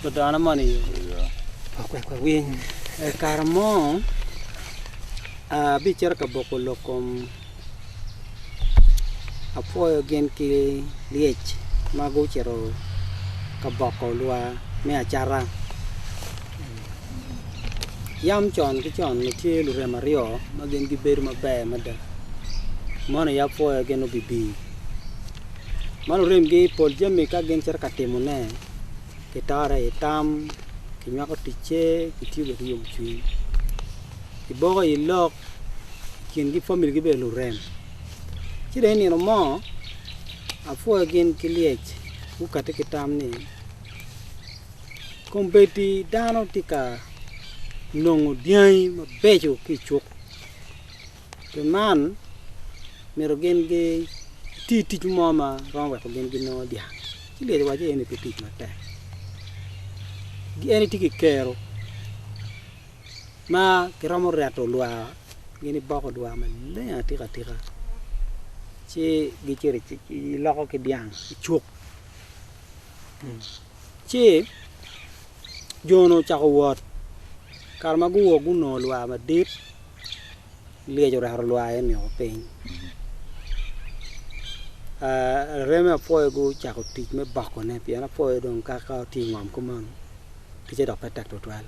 Badana money. Wing Carmo bicara kabokolokom apoyo gen ki liech mago chero kaboko lua me achara yam chon ki chon tie lu remario magen gi ber mabe mada mono ya poyo gen obibi mano rem gi pol jame ka gen cer katimune kitara itam kinyako tiche kitibe riyom chui ibogo ilok kin gi family gi belu rem chire ni no mo afo gen kiliech ukate kitam ni kompeti dano tika nongo diai mabejo kichuk ke man mero gen ge titi mama ron wa gen gi no dia chile wa je ni petit mate gi eni tiki kero ma kiramo reto lua gini boko dua ma le tika chi gi chiri chi loko ke diang chuk chi jono chako wot karma gu wo gu no lua ma dit le jo rar lua en yo pein reme foi gu chako tik me bako ne piana foi don ka ka ti ngom ko man ti je dok patak to twal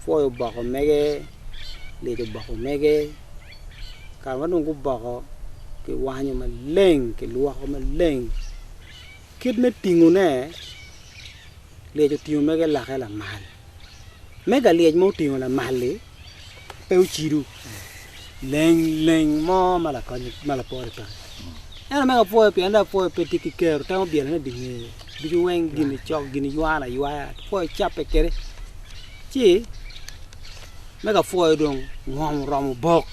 foi bako mege le jo bako mege karma dong gu bako ke wanyo ma leng ke lua ko ma leng kid me tingune le jo tiu mege la kala mal mega le mo tiu la mali pe uchiru leng mo mala ko mala por ta ana mega foi pe anda foi pe tikikero ta mo bien na dinge bi wen gini chok gini yuana yuaya foi chape kere chi mega foi dong ngom rom bok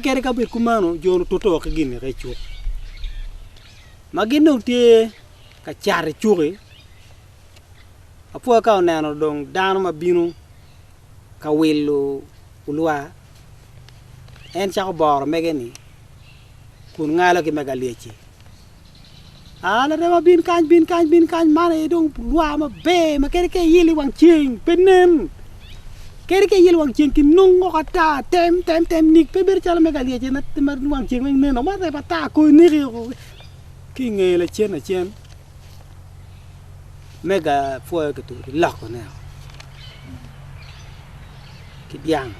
kere ka bir kumano jono toto ka gini re chuk magino tie ka chare chuge apo ka onano dong dano mabinu ka welu ulwa en chako bor megeni kun ngalo ki mega lechi ala rema bin kan mane dong lwa ma be ma kere ke yili wang ching penen kere ke yil wang ching ki nungo kata tem nik pe ber chala mega leche na temar wang ching ne no ma te pata ko ni ki ngele chen mega foi ke tu la ko ne ki diang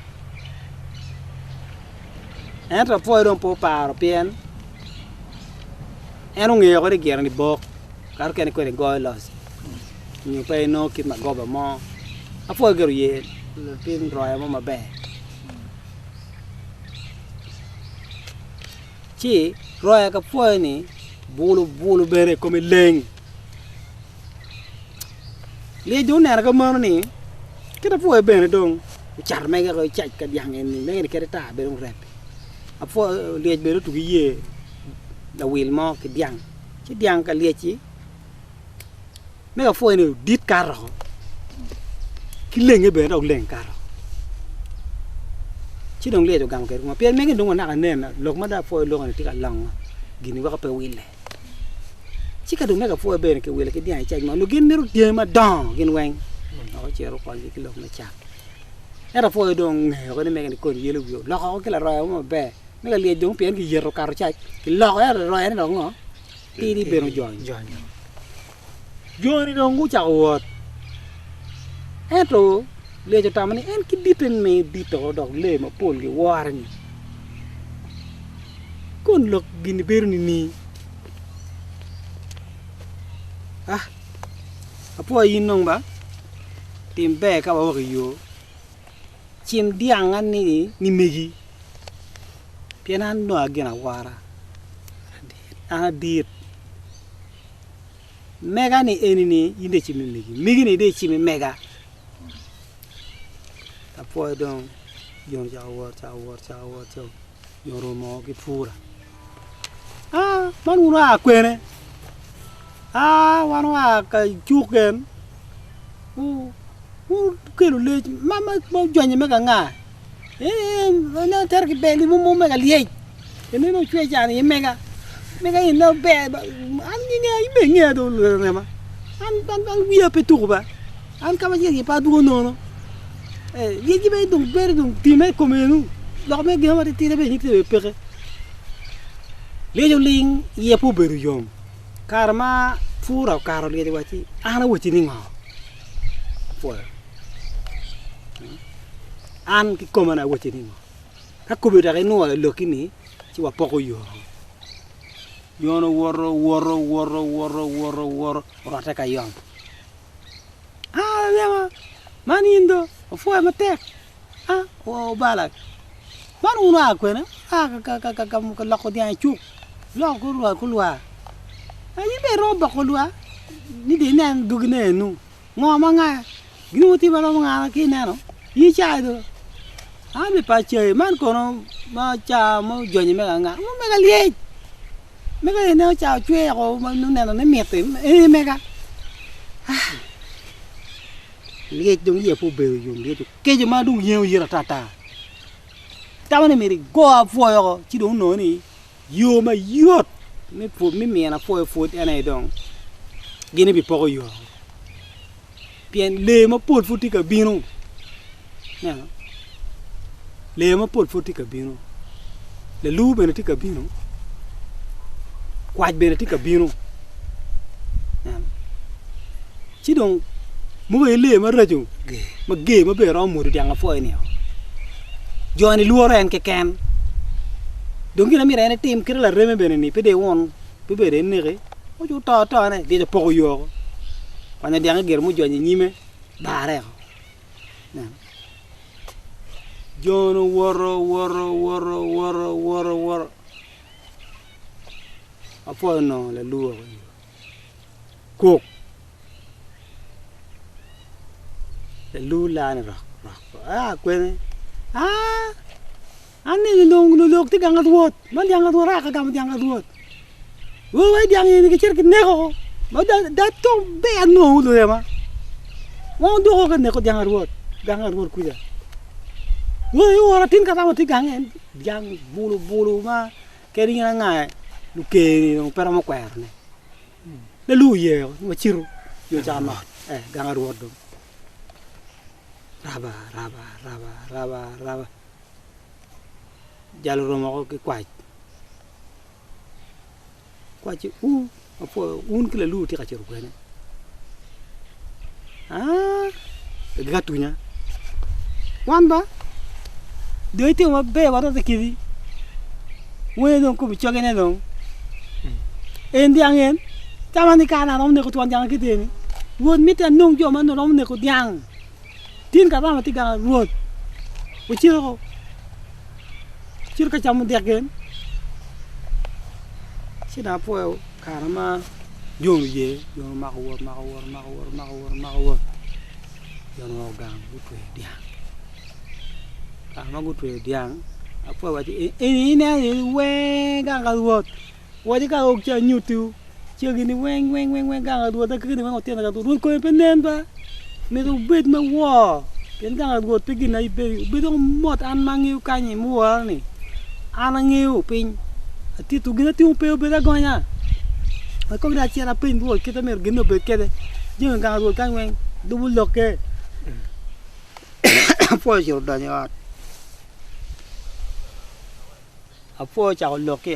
entra foi don po paro pien eno nge ko de ger ni bok kar ken ko de go los ni pe no kit ma go ba mo a foi geru ye tin roya mo ma be chi roya ka foi ni bulu bere ko me leng le do na ka mo ni kita foi bere dong char me ga ko chaj ka yang ni me ke ta be dong rep a foi le be tu ye la wil mo ke diang chi diang ka le chi me ga foi ni dit karo ki leng be dong leng karo chi dong le to gam ke ma pe me ngi dong na ka ne na lok ma da foi lo ni ti ka long gini wa ka pe wil le chi ka dong me ga foi be ke wil ke diang chaj ma no gin meru die ma dong gin weng no che ro ko ki lok na cha era foi dong ko ni me ngi ko yelu yo lo ko ke la ro ma be me ga le dong pe ki yero karo chaj ki lo era ro era dong no ti di be no jon ni dong gu cha wot eto le jo tamani en ki diten me dito dok le ma pol ki war ni kon lok gini beru ni apo yin nong ba tim be ka ba yo chim diang an ni megi pianan no agena wara dit mega ni enini inde chimi megi ni de chimi mega apo dong yon cha yoro mo ki pura man una kwene wanwa ka chuken kelu le mama mo jonye mega nga na ter ki beli mo mega liye ene no chwe jani mega ino be an ni nge do le ma an wiya pe tuba an kama ji pa du no ye ji be dum ber dum ti me ko me nu lo me ge ma ti be ni ti be pere le jo ling ye pu beru yom karma fura karo le de wati ana wati ni ngo fo an ki ko mana wati ni ngo ka ko be da no lo kini ci wa poko yo yono woro rata ka yom lema manindo fo ma tek o balak man una ko na ka la ko dia chu lo ko lwa ni be ro ba ko lwa ni de nan dugne nu ngoma nga gnu ti ba lo nga ki na no yi cha do be pa che man ko no ma cha mo jo ni me nga mo me ga liye me ga no cha chue ko ma nu na no me te me ga liye dong ye pu be yo liye ke je ma du ye yira tata tawne me go fo yo ci do no ni yo ma yot me pu me na fo ene dong gini bi poko yo bien le ma pot futi ka binu na le ma pot futi ka binu le lu be na ti ka binu kwaj be na ti ka binu ci dong mo le ma raju ma ge ma be ro mu di nga fo ni joni luoro en ke ken dongi na mi rene tim kire la reme bene ni pede won pe be re nere o ju to ne de poko yo wana de nga ger mu joni nyime bare na jono woro apo no le luoro kok le lu la ne ro kwene ani lo ti gangat wot man gangat wora ka gam gangat wot wo way diang ni ke cer ke neko ma da to be no lo ma won do ko ne ko gangat wot ku ja wo wora tin ka ma ti gangen jang bulu ma ke ri nga nga lu ke no pera mo kwer ne le lu ye ma ciru yo jama gangat wot do raba jalu romo ko kwaj apo un kila lu ti ka ciru ko ne gatunya wan ba do ite ma be waro te kidi we don ko bi chogene don endi angen tamani kana rom ne ko tuan jang kideni won mita nong jo man rom ne ko diang tin ka ba ma ti ga ruot o ciru ka cham degen sida po karama jom ye yo ma ko wor yo no gang gutwe diang karama gutwe diang apo wa ti ne we gang ga ruot wa ti ka ok cha nyutu chegi ni weng gang ga ruot ta kini ma hotel ga ruot ko penen ba me do bet ma wo pen gang ga ruot pegi na be do mot an mangiu kanyi mo ni ana ngiu pin ti tu gina ti un pe be da gonya ma ko da chera pin do kita mer gino be kede je nga do kan wen du loke po jor da nya apo cha loke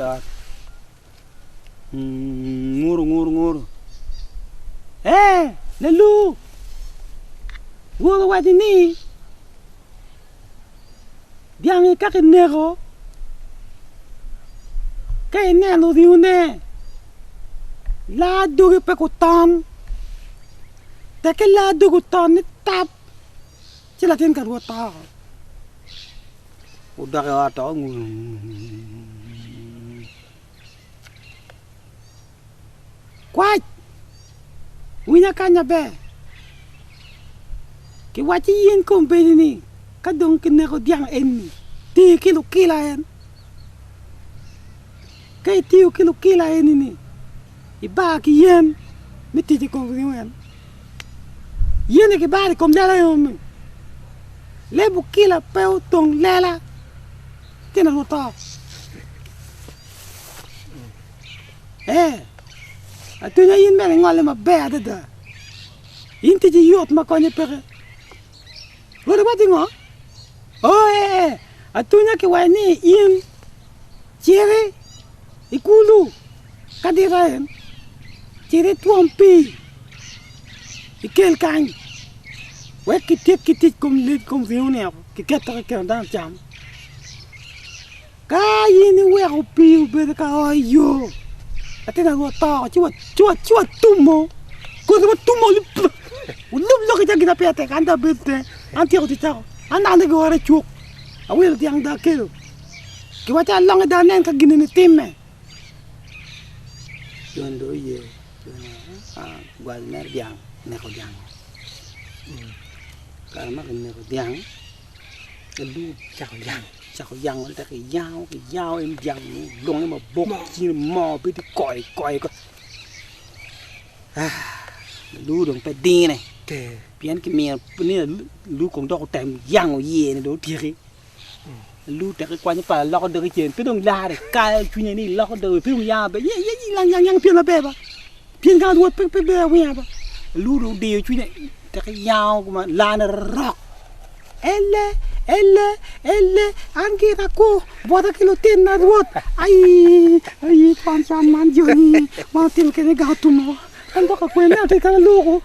nguru le lu wo wa ni diang ka ke nego kay ne lo di une la do pe ko tan te ke la do ko tan ni tap ci la ten ka ro ta o da ga ta ngu kwaj winya kanya be ki wachi yin ko be ni ka don ke ne ko diang en ti kila en kay tiu kila ni iba ki yen miti ti ko wen yen ke ba kom dala yom le bu kila pe tong lela tina rota atunya yin me ngale ma be ada Inti ji yot makonye pere. Lo de batingo. Oh atunya ke wani in chere ikulu kadiraen chere tuampi ikel kan we kitik kom lit kom viune ki ketra ke dan jam ka yini we opi be ka ayo atena go ta chua tumo ko do tumo lu ke jagi na pete anda bete anti ko tita anda go ara chuk awil tiang da kelo ki wacha long da nen ka gini ni timme yondo ye gwal mer diang ne ko diang karma ne ko diang lu cha ko yang ta cái yao em diang long ma bok chi mo bi coi ko lu dong pe đi này biến cái miệng này lu cũng đâu tem yang ye này đâu thiệt lu ta cái quan phải lo được cái chuyện cái đồng la để cai chu này lo được cái ya be yang piên mà be ba piên ga đuôi pe we ba lu đâu điều chu này ta cái yao mà la nó rock elle anche da ko boda che lo tenna ruot ai panchan man joni ma tin che ne gato mo tanto ka quella te ka lu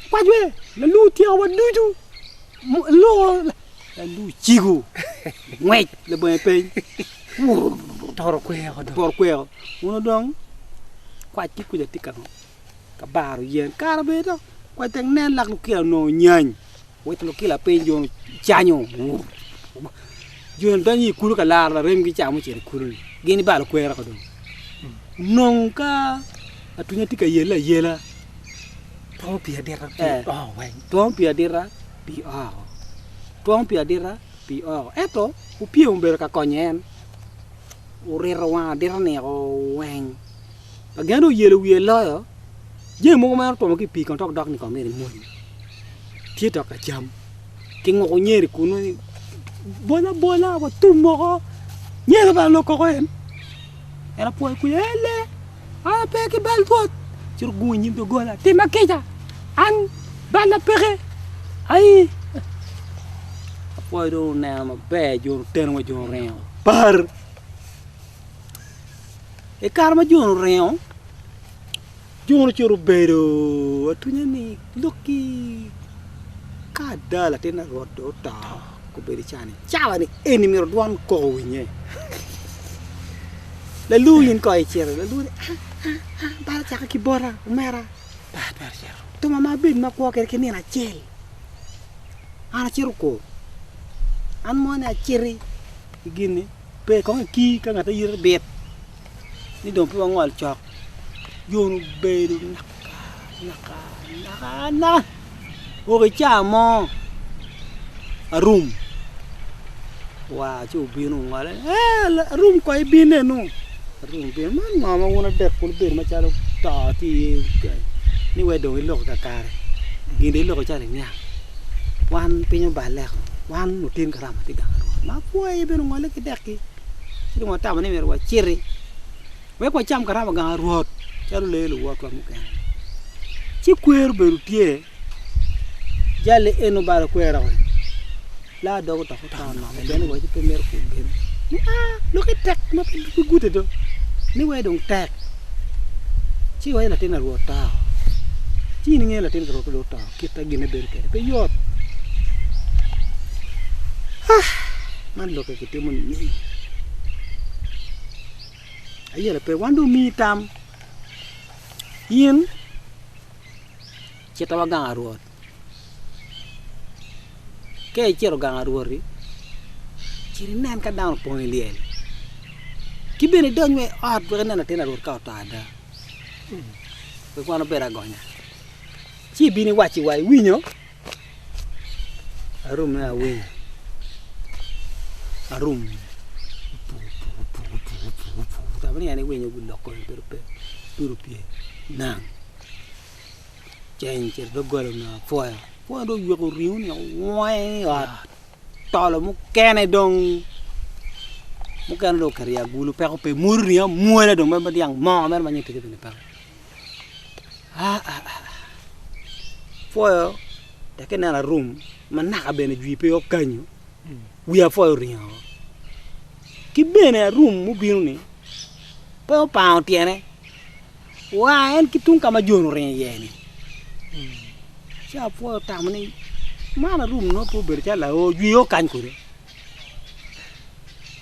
qua due la lu ti awa du lu la lu chigu ngoy le boy pe tor kweo uno dong qua ti ku de tikka ka baru yen karbe do qua teng nen lak lu ki no nyany we to ki la pe yo chanyo yon dani kulu ka la rem gi chamu che kulu gini ba lo kwera ko do nonka atunya tika yela to pia dera oh wen to pia dera pi eto u pia umber ka konyen urera wa dera ne o wen agano yela yo je mo ma to ki pi kan tok dok ni ko me mo ti to ka jam ki ngo nyeri kuno bola wa tumo nyeri ba lo ko en era poi ku ele a pe ki bel tot sur guñi do gola ti makita an bala pere ai poi do na ma be jo ten wa jo ren par e karma jo ren jo churu bero atunya ni loki kada la tena rodo ta ko beri chani chawa ni enemy rodwan ko winye la lu yin ko e chere la lu ba cha ki bora mera ba chere to mama bin ma ko ke ni na chel ana chiru ko an mo na chiri gini pe ko ki ka ngata yir bet ni dom pe ngol chok yonu beru naka oke cha mo arum wa chu binu ngale arum ko bine nu arum bin man mama wona dek ko bir ma chalo ta ti ni we do lo ka kare ginde lo ko chale nya wan pinyo ba le wan no tin karam ti ga ma ko e binu ngale ki dek ki ti mo ta ma ni mer wa chiri we ko cham karam ga ruot chalo le lo wa ko mu ka chi kwer beru tie jale eno bara kwera la dogo ta ta na ben wo ci premier ko ben ni lo ki tek ma ko gute do ni way dong tek ci way la tin ro ta ci ni ngela tin ro ko ta kita gine ber ke pe yot man lo ke ti mun ni ayela pe wandu mi tam yin ci tawa ga ro ke chero gang aruori chiri nan ka down point liel ki bene donwe at go na tena ro ka ta da ko kono bera gonya chi bini wachi wai winyo arum na win arum ta bani ani winyo gu lokko per pie nang chen cher do golo na foya qua đôi việc riu này ngoài to là một cái này dong một cái đồ cà ria gulu pe pe muria mua là dong mà diang mò mà như thế này pa foil ta ke na room mana ka bene jwi pe okanyo we are foil ring ki bene room mu binu ni pe o pa tiene wa en ki tun kama jono ring yeni cha foil ta mani mana room no po ber cha la o jwi o kan ko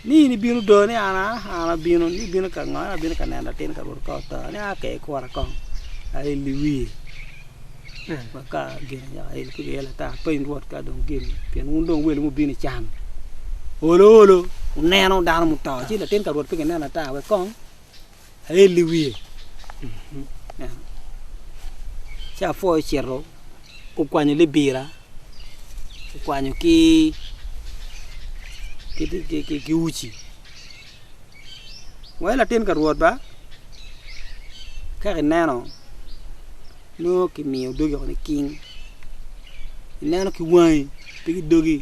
ni binu do ni ana binu ni binu ka nga binu ka na ten ka ro ka ta ni a ke ko ra ko ai liwi ka gin ya ai ku yela ta pe ruot ka dong gin pian un dong wel mu binu chan olo neno dan mu ta chi la ten ka ruot pe na na ta we kong ai liwi cha fo chero ku kwanyo le bira ku kwanyo ki uchi wala ten ka ruot ba ka neno no ki mi dogi ko ni king neno ki wai pe ki dogi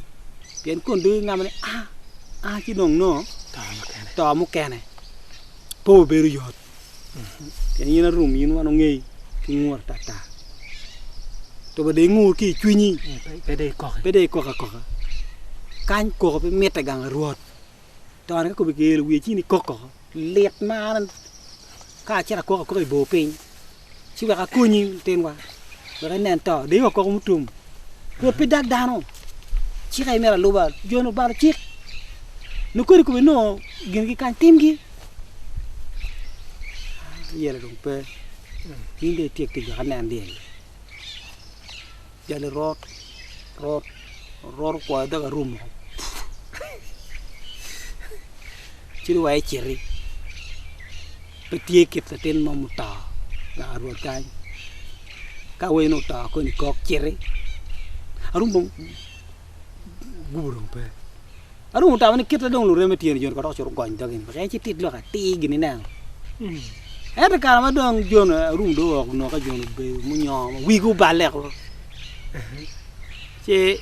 pen kon dogi ngamane chi dong no ta mu kene po beru yot pen yina room yin wano ngei ki ngor ta to ba de ngur ki chwinyi pe de ko kan ko pe meta gang ruot ton ko be ke wi chi ni ko let man ka chara ko bo pin chi wa ko ni ten wa ba nen to de ko mutum ko pe dak dano chi kai mera loba jono bar chi no ko no gin ki kan tim gi yele dong pe inde tiek ti ga nan de jale rot ko da room chiri wai chiri petie kit ten mamuta ga ruot ka we no ta ko ni kok chiri arum bong gurung pe arum ta ni kit dong lu remetien jon ko choro gon da gin ba chi tit lo ka ti gini na eta ka ma dong jon arum do no ka jon be mu nyo wi gu ba le ko che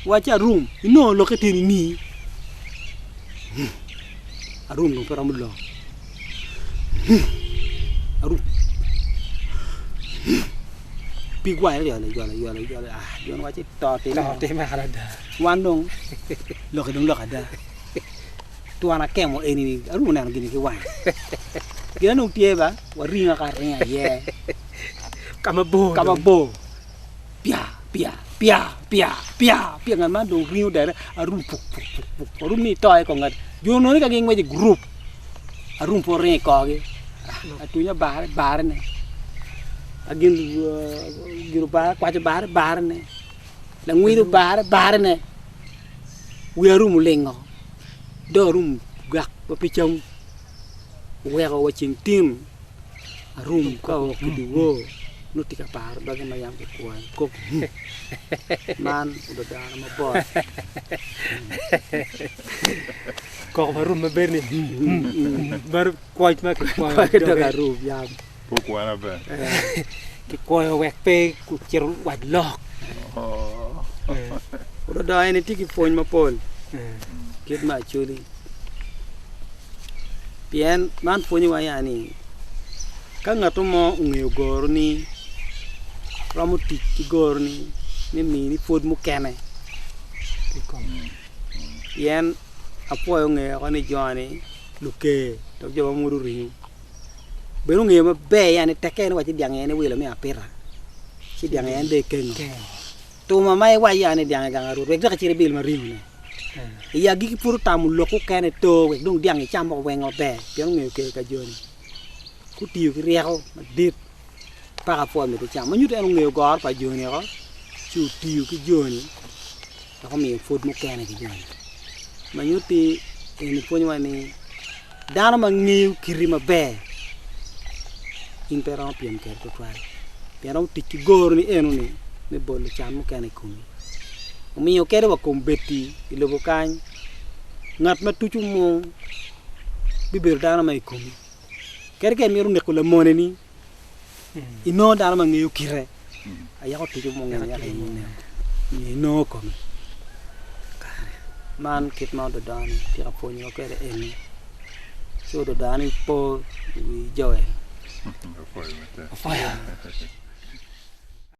wacha room no lo ke tini ni room no pero mulo room pigwa le yo wacha to te ma harada wandong lo ke dong lo kada tuana kemo eni room na gini ke wa gina no tie ba wa ringa ka ringa ye kama bo pia ngan do riu dare arum puk arum ni toy ko ngat jono ni ka ging ma group arum po re ko ge atunya bar ne agin giru bar kwa bar ne la ngui do bar ne wi arum lengo do rum gak pa pichong we ko waching tim arum ko kiduwo no tika par baga mayam ke kuan kok man udah dana ma boy kok baru maberni baru kuat ma ke kuan do garu yam Pokwana ba ke kuan wek pe ku cer wad lok udah da ini tiki pon ma pol kit ma chuli pian man poni wa yani ka ngato mo ngeo gor ni ramu ti gor ni ni fod mu kene yen apo nge ko ni joni luke to jo mo ru beru nge ma be yani teken wa ti diang ene wila me apera ti diang ene de ken to ma mai wa yani diang ga ru rek ka ci bil ma riu ne ya gi pur tamu lo ku kene to we dong diang cham ko we ngobe pian nge ke ka joni ku tiu ki reo dit pa po me cham ma nyut en nge gor pa joni ko chu tiu ki joni ko mi fod mu kene ki joni ma nyuti en po nywa ni dana ma ngiu kiri ma be impera piem ker to twal pian ti ki gor ni enu ni me bol cham mu kene ku mi yo kere wa kombeti ile bokan ngat ma tuchu mo biber dana mai ku kere miru ne kula mone ni ino dana ma ngiu kire aya ko tuju mo ngene ya ni no ko man kit ma do dan ti ka poni ko kere eni so do dan po wi joel Fire.